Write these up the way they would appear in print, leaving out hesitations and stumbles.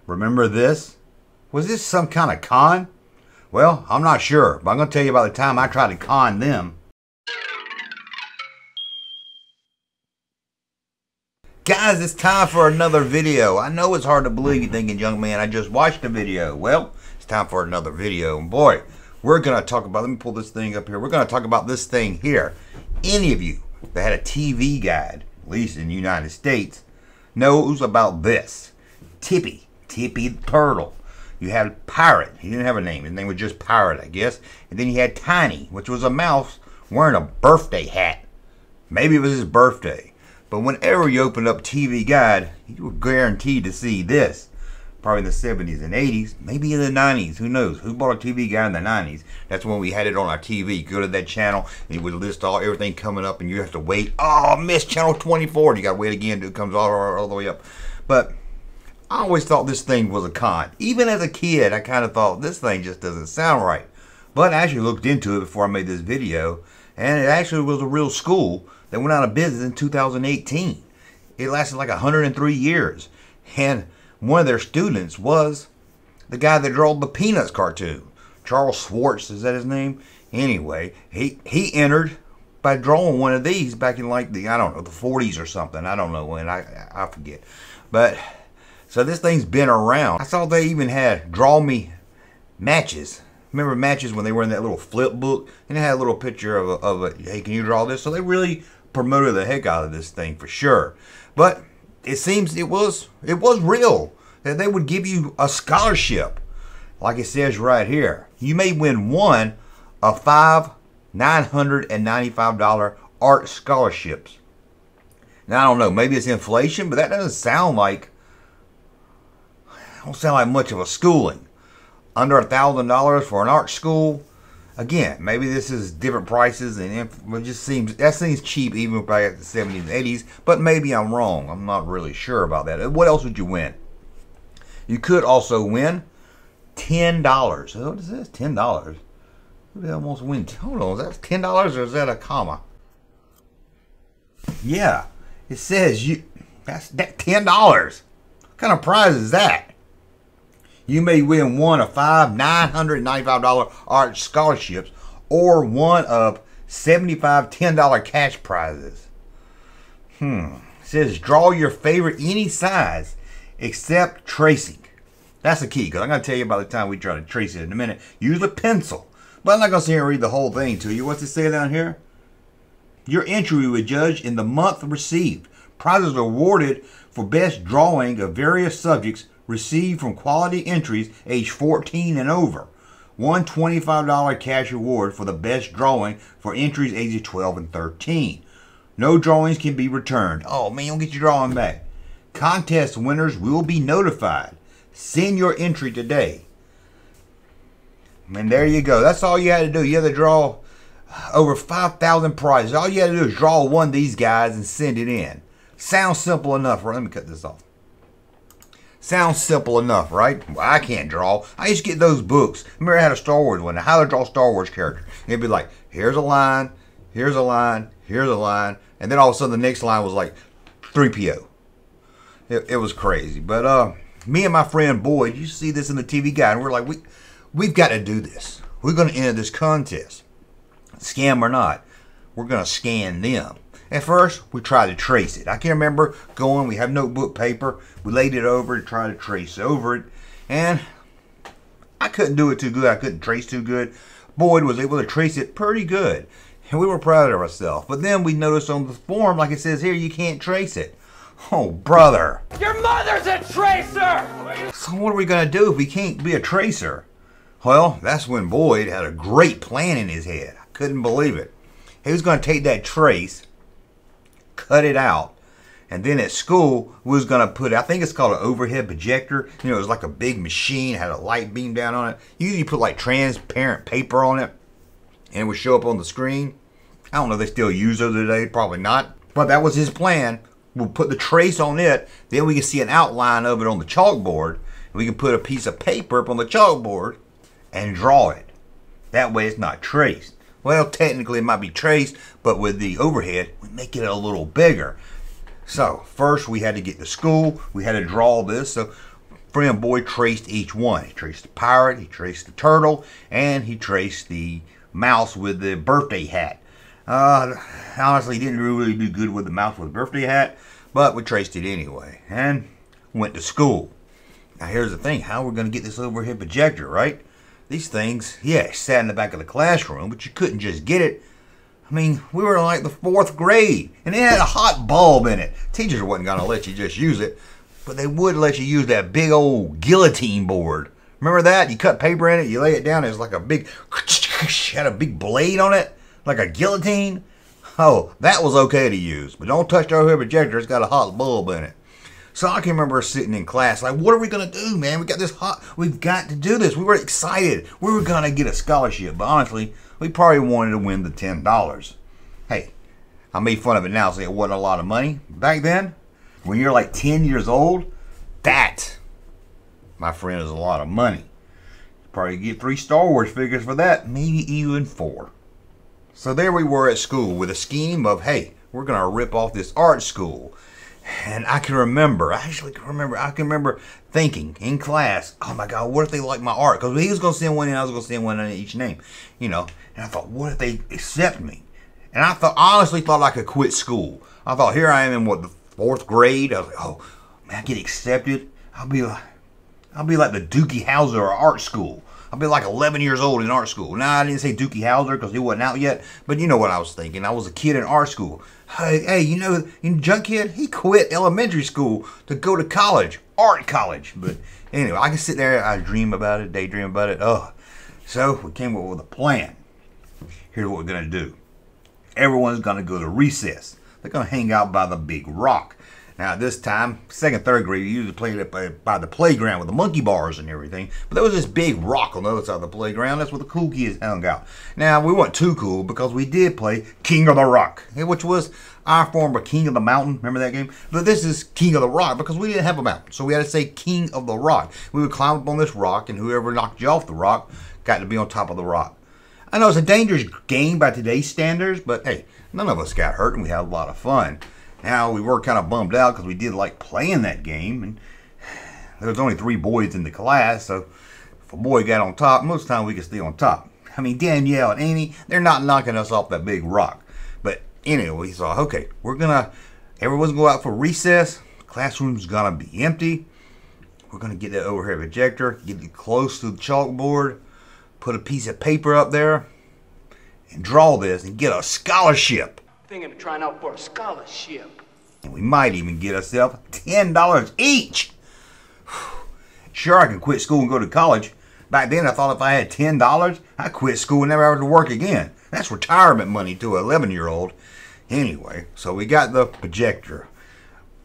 Remember this? Was this some kind of con? Well, I'm not sure, but I'm going to tell you about the time I tried to con them. Guys, it's time for another video. I know it's hard to believe you thinking, young man, I just watched the video. Well, it's time for another video. And boy, we're going to talk about, let me pull this thing up here. We're going to talk about this thing here. Any of you that had a TV guide, at least in the United States, knows about this. Tippy the turtle. You had Pirate. He didn't have a name. His name was just Pirate, I guess. And then you had Tiny, which was a mouse wearing a birthday hat. Maybe it was his birthday. But whenever you opened up TV Guide, you were guaranteed to see this. Probably in the 70s and 80s, maybe in the 90s. Who knows? Who bought a TV Guide in the 90s? That's when we had it on our TV. You go to that channel, and it would list everything coming up, and you have to wait. Oh, missed channel 24. And you got to wait again until it comes all the way up. But I always thought this thing was a con. Even as a kid, I kind of thought this thing just doesn't sound right. But I actually looked into it before I made this video, and it actually was a real school that went out of business in 2018. It lasted like 103 years. And one of their students was the guy that drew the Peanuts cartoon. Charles Schwartz, is that his name? Anyway, he entered by drawing one of these back in like the, I don't know, the 40s or something. I don't know when, I forget. But so this thing's been around. I saw they even had draw me matches. Remember matches when they were in that little flip book? And it had a little picture of a hey, can you draw this? So they really promoted the heck out of this thing for sure. But it seems it was real. That they would give you a scholarship. Like it says right here. You may win one of 5 $995 art scholarships. Now I don't know, maybe it's inflation, but that doesn't sound like much of a schooling. Under $1,000 for an art school. Again, maybe this is different prices, and it just seems cheap even back at the 70s and 80s. But maybe I'm wrong. I'm not really sure about that. What else would you win? You could also win $10. What is this? $10. Who the hell wants to win? Hold on, is that $10 or is that a comma? Yeah, it says that's $10. What kind of prize is that? You may win one of 5 $995 art scholarships or one of 75 $10 cash prizes. It says draw your favorite any size except tracing. That's the key, because I'm going to tell you about the time we try to trace it in a minute. Use a pencil. But I'm not going to sit here and read the whole thing to you. What's it say down here? Your entry will be judged in the month received. Prizes are awarded for best drawing of various subjects received from quality entries age 14 and over. One $25 cash award for the best drawing for entries ages 12 and 13. No drawings can be returned. Oh man, you'll get your drawing back. Contest winners will be notified. Send your entry today. And there you go. That's all you had to do. You had to draw over 5,000 prizes. All you had to do is draw one of these guys and send it in. Sounds simple enough. Let me cut this off. Sounds simple enough, right? Well, I can't draw. I used to get those books. Remember I had a Star Wars one. How to draw Star Wars character. It'd be like, here's a line, here's a line, here's a line. And then all of a sudden the next line was like 3PO. It was crazy. But me and my friend Boyd, you see this in the TV Guide, and we're like, we've got to do this. We're going to enter this contest. Scam or not, we're going to scan them. At first, we tried to trace it. I can remember going, we have notebook paper, we laid it over to try to trace over it, and I couldn't do it too good. I couldn't trace too good. Boyd was able to trace it pretty good, and we were proud of ourselves. But then we noticed on the form, like it says here, you can't trace it. Oh, brother. Your mother's a tracer! So what are we going to do if we can't be a tracer? Well, that's when Boyd had a great plan in his head. I couldn't believe it. He was going to take that trace, cut it out, and then at school we was going to put, I think it's called an overhead projector. You know, it was like a big machine, had a light beam down on it. You usually put like transparent paper on it, and it would show up on the screen. I don't know if they still use those today, probably not. But that was his plan. We'll put the trace on it, then we can see an outline of it on the chalkboard. We can put a piece of paper up on the chalkboard and draw it. That way it's not traced. Well, technically it might be traced, but with the overhead, we make it a little bigger. So first we had to get to school. We had to draw this. So friend Boyd traced each one. He traced the pirate, he traced the turtle, and he traced the mouse with the birthday hat. Honestly, he didn't really do good with the mouse with the birthday hat, but we traced it anyway, and went to school. Now here's the thing, how we're going to get this overhead projector, right? These things, yeah, sat in the back of the classroom, but you couldn't just get it. I mean, we were in like the 4th grade, and it had a hot bulb in it. Teachers wasn't going to let you just use it, but they would let you use that big old guillotine board. Remember that? You cut paper in it, you lay it down, it's like a big, had a big blade on it, like a guillotine. Oh, that was okay to use, but don't touch the overhead projector, it's got a hot bulb in it. So I can remember sitting in class like, what are we going to do, man? We got this we've got to do this. We were excited. We were going to get a scholarship, but honestly, we probably wanted to win the $10. Hey, I made fun of it now, saying it wasn't a lot of money. Back then, when you're like 10 years old, that, my friend, is a lot of money. You probably get 3 Star Wars figures for that, maybe even 4. So there we were at school with a scheme of, hey, we're going to rip off this art school. And I can remember thinking in class, oh my God, what if they like my art? Because he was going to send one in, I was going to send one in each name, you know. And I thought, what if they accept me? And I honestly thought I could quit school. I thought, here I am in the 4th grade. I was like, oh man, I get accepted. I'll be like the Dookie Howser of art school. I'll be like 11 years old in art school. Now, I didn't say Dookie Howser because he wasn't out yet, but you know what I was thinking. I was a kid in art school. Hey, you know, Junkman, he quit elementary school to go to college, art college. But anyway, I can sit there, I dream about it, daydream about it. Oh, so we came up with a plan. Here's what we're going to do. Everyone's going to go to recess. They're going to hang out by the big rock. Now, at this time, 2nd, 3rd grade, you usually played it by the playground with the monkey bars and everything. But there was this big rock on the other side of the playground. That's where the cool kids hung out. Now, we weren't too cool because we did play King of the Rock, which was our form of King of the Mountain. Remember that game? But this is King of the Rock because we didn't have a mountain. So we had to say King of the Rock. We would climb up on this rock, and whoever knocked you off the rock got to be on top of the rock. I know it's a dangerous game by today's standards, but hey, none of us got hurt, and we had a lot of fun. Now, we were kind of bummed out because we did like playing that game, and there was only 3 boys in the class, so if a boy got on top, most of the time we could stay on top. I mean, Danielle and Amy, they're not knocking us off that big rock. But anyway, so okay, everyone's going to go out for recess. The classroom's going to be empty. We're going to get that overhead projector, get it close to the chalkboard, put a piece of paper up there, and draw this and get a scholarship. Thinking of trying out for a scholarship. And we might even get ourselves $10 each. Sure, I can quit school and go to college. Back then, I thought if I had $10, I'd quit school and never have to work again. That's retirement money to an 11-year-old. Anyway, so we got the projector.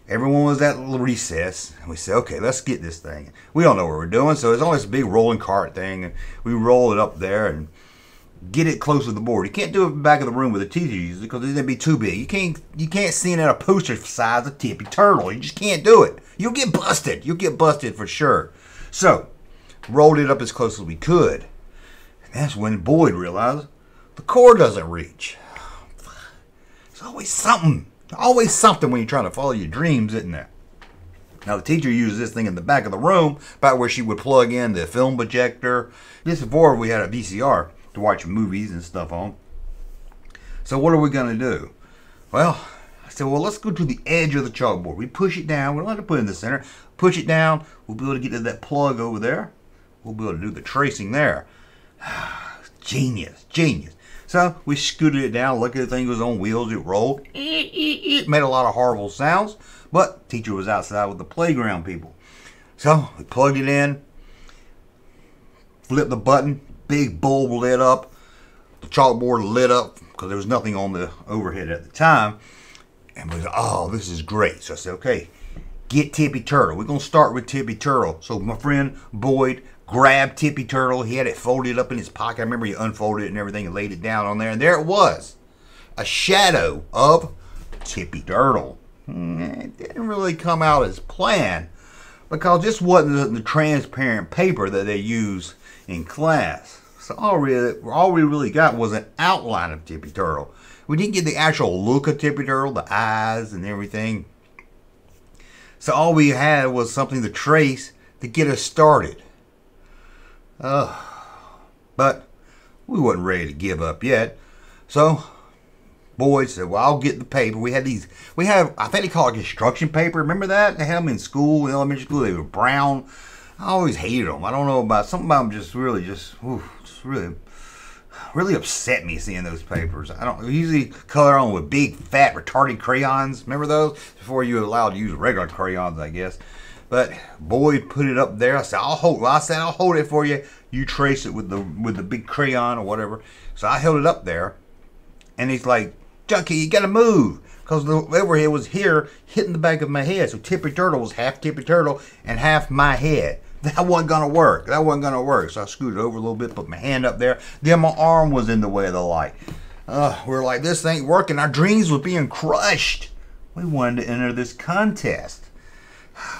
Everyone was at recess, and we said, okay, let's get this thing. We don't know what we're doing, so it's only this big rolling cart thing, and we roll it up there and get it close to the board. You can't do it in the back of the room with the teacher uses because it'd be too big. You can't see it at a poster size of Tippy Turtle. You just can't do it. You'll get busted. You'll get busted for sure. So, rolled it up as close as we could. And that's when Boyd realized the cord doesn't reach. It's always something. Always something when you're trying to follow your dreams, isn't there? Now, the teacher used this thing in the back of the room, about where she would plug in the film projector. This is before we had a VCR to watch movies and stuff on. So what are we going to do? Well, I said, well, let's go to the edge of the chalkboard. We push it down. We don't have to put it in the center. Push it down. We'll be able to get to that plug over there. We'll be able to do the tracing there. Genius. Genius. So we scooted it down. Look at the thing was on wheels. It rolled. It made a lot of horrible sounds. But the teacher was outside with the playground people. So we plugged it in. Flipped the button. Big bulb lit up. The chalkboard lit up because there was nothing on the overhead at the time. And we said, oh, this is great. So I said, okay, get Tippy Turtle. We're going to start with Tippy Turtle. So my friend Boyd grabbed Tippy Turtle. He had it folded up in his pocket. I remember he unfolded it and everything and laid it down on there. And there it was. A shadow of Tippy Turtle. It didn't really come out as planned because this wasn't the transparent paper that they use in class. So all we really got was an outline of Tippy Turtle. We didn't get the actual look of Tippy Turtle, the eyes and everything. So all we had was something to trace to get us started. But we wasn't ready to give up yet. So boys said, well, I'll get the paper. We have, I think they call it construction paper. Remember that? They had them in school, in elementary school. They were brown. I always hated them. I don't know about, something about them just really upset me seeing those papers. We usually color on with big, fat, retarded crayons. Remember those? Before you were allowed to use regular crayons, I guess. But boy put it up there. I said, I'll hold it for you. You trace it with the big crayon or whatever. So I held it up there, and he's like, Junkie, you gotta move, because the overhead was here hitting the back of my head. So Tippy Turtle was half Tippy Turtle and half my head. That wasn't gonna work. So I scooted over a little bit, put my hand up there. Then my arm was in the way of the light. We're like, this ain't working. Our dreams were being crushed. We wanted to enter this contest.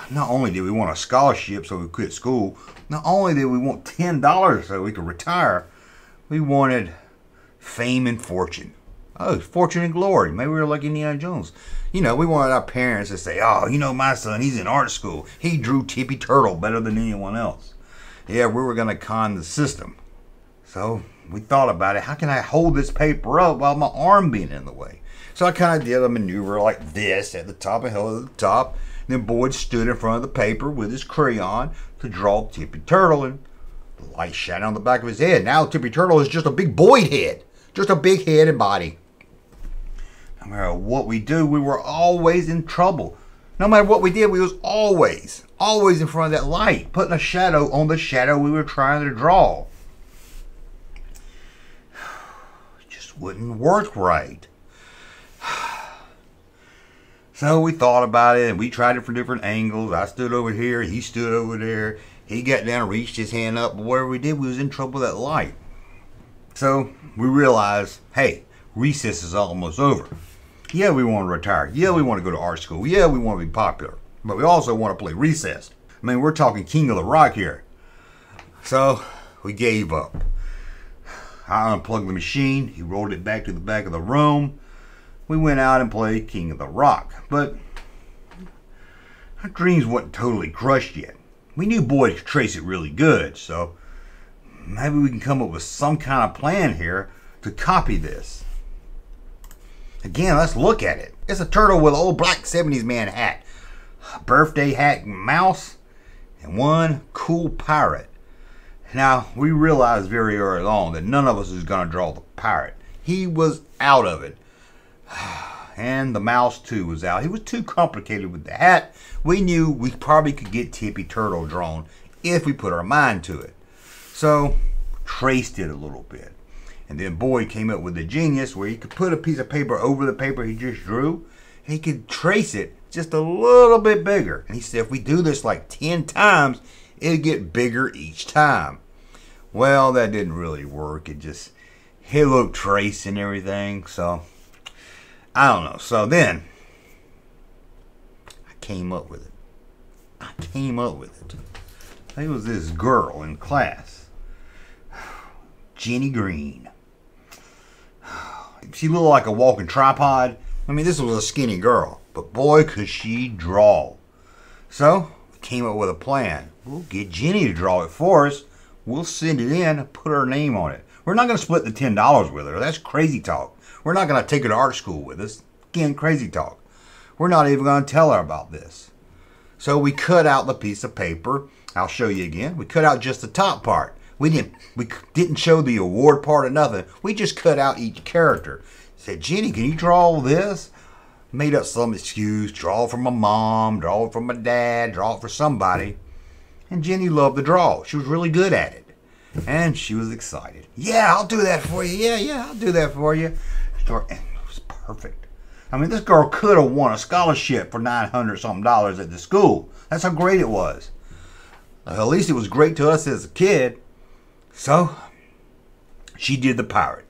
Not only did we want a scholarship so we quit school, not only did we want $10 so we could retire, we wanted fame and fortune. Oh, fortune and glory. Maybe we were like Indiana Jones. You know, we wanted our parents to say, oh, you know, my son, he's in art school. He drew Tippy Turtle better than anyone else. Yeah, we were going to con the system. So we thought about it. How can I hold this paper up while my arm being in the way? So I kind of did a maneuver like this at the top and held it at the top. And then Boyd stood in front of the paper with his crayon to draw Tippy Turtle, and the light shined on the back of his head. Now Tippy Turtle is just a big Boyd head. Just a big head and body. No matter what we do, we were always in trouble. No matter what we did, we was always in front of that light, putting a shadow on the shadow we were trying to draw. It just wouldn't work right. So we thought about it, and we tried it from different angles. I stood over here, he stood over there. He got down and reached his hand up, but whatever we did, we was in trouble with that light. So we realized, hey, recess is almost over. Yeah, we want to retire. Yeah, we want to go to art school. Yeah, we want to be popular. But we also want to play recess. I mean, we're talking King of the Rock here. So we gave up. I unplugged the machine. He rolled it back to the back of the room. We went out and played King of the Rock. But our dreams weren't totally crushed yet. We knew Boyd could trace it really good. So maybe we can come up with some kind of plan here to copy this. Again, let's look at it. It's a turtle with an old black 70s man hat, a birthday hat, mouse, and one cool pirate. Now, we realized very early on that none of us was going to draw the pirate. He was out of it. And the mouse, too, was out. He was too complicated with the hat. We knew we probably could get Tippy Turtle drawn if we put our mind to it. So, traced it a little bit. And then Boyd came up with the genius where he could put a piece of paper over the paper he just drew, and he could trace it just a little bit bigger. And he said, if we do this like 10 times, it'll get bigger each time. Well, that didn't really work. It looked trace and everything. So, I don't know. So then, I came up with it. It was this girl in class, Jenny Green. She looked like a walking tripod. I mean, this was a skinny girl, but boy, could she draw. So, we came up with a plan. We'll get Jenny to draw it for us. We'll send it in and put her name on it. We're not going to split the $10 with her. That's crazy talk. We're not going to take her to art school with us. Again, crazy talk. We're not even going to tell her about this. So we cut out the piece of paper. I'll show you again. We cut out just the top part. We didn't show the award part or nothing. We just cut out each character. Said, Jenny, can you draw this? Made up some excuse. Draw it for my mom. Draw it for my dad. Draw it for somebody. And Jenny loved to draw. She was really good at it. And she was excited. Yeah, I'll do that for you. Yeah, I'll do that for you. And it was perfect. I mean, this girl could have won a scholarship for $900-something at the school. That's how great it was. At least it was great to us as a kid. So, she did the pirate.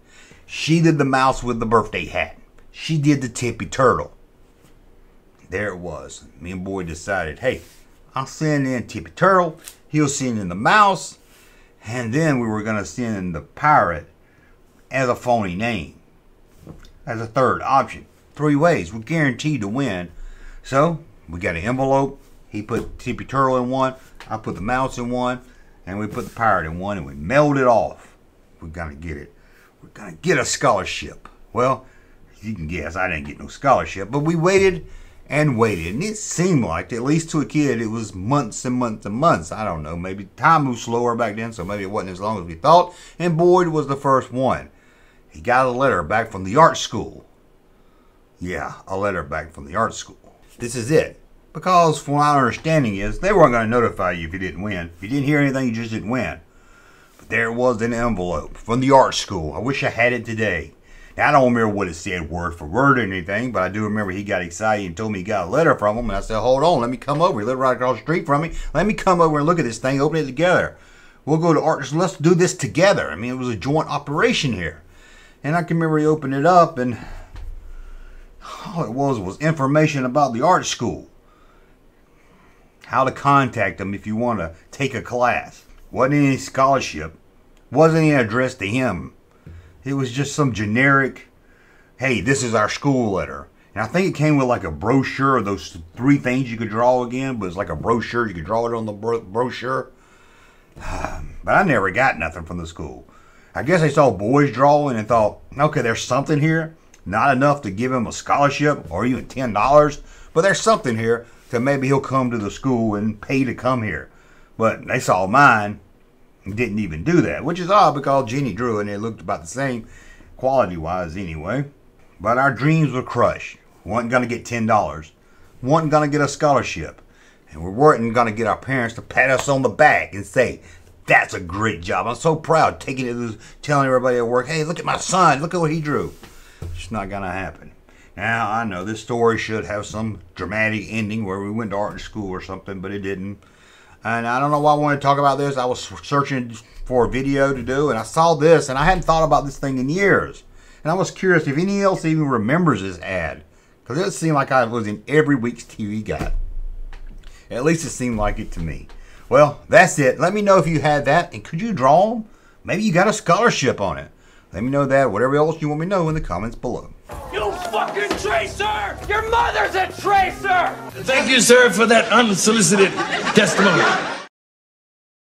She did the mouse with the birthday hat. She did the Tippy Turtle. There it was. Me and Boyd decided, hey, I'll send in Tippy Turtle. He'll send in the mouse. And then we were going to send in the pirate as a phony name. As a third option. 3 ways. We're guaranteed to win. So, we got an envelope. He put Tippy Turtle in one, I put the mouse in one, and we put the pirate in one, and we mailed it off. We're gonna get it. We're gonna get a scholarship. Well, you can guess I didn't get no scholarship, but we waited and waited, and it seemed like, at least to a kid, it was months and months and months. I don't know, maybe time moved slower back then, so maybe it wasn't as long as we thought, and Boyd was the first one. He got a letter back from the art school. Yeah, a letter back from the art school. This is it, because from my understanding is, they weren't going to notify you if you didn't win. If you didn't hear anything, you just didn't win. But there was an envelope from the art school. I wish I had it today. Now, I don't remember what it said word for word or anything, but I do remember he got excited and told me he got a letter from him. And I said, hold on, let me come over. He lived right across the street from me. Let me come over and look at this thing, open it together. We'll go to art. Let's do this together. I mean, it was a joint operation here. And I can remember he opened it up, and all it was information about the art school. How to contact them if you want to take a class. Wasn't any scholarship. Wasn't any addressed to him. It was just some generic, hey, this is our school letter. And I think it came with like a brochure of those 3 things you could draw again, but it's like a brochure. You could draw it on the brochure. But I never got nothing from the school. I guess they saw boys drawing and thought, okay, there's something here. Not enough to give him a scholarship or even $10, but there's something here that maybe he'll come to the school and pay to come here. But they saw mine and didn't even do that, which is odd because Jenny drew it and it looked about the same quality-wise anyway. But our dreams were crushed. We weren't going to get $10. We weren't going to get a scholarship. And we weren't going to get our parents to pat us on the back and say, that's a great job. I'm so proud, taking it, telling everybody at work, hey, look at my son. Look at what he drew. It's not going to happen. Now, I know this story should have some dramatic ending where we went to art school or something, but it didn't. And I don't know why I wanted to talk about this. I was searching for a video to do, and I saw this, and I hadn't thought about this thing in years. And I was curious if anyone else even remembers this ad, because it seemed like I was in every week's TV guide. At least it seemed like it to me. Well, that's it. Let me know if you had that, and could you draw them? Maybe you got a scholarship on it. Let me know that, whatever else you want me to know in the comments below. You fucking tracer! Your mother's a tracer! Thank you, sir, for that unsolicited testimony.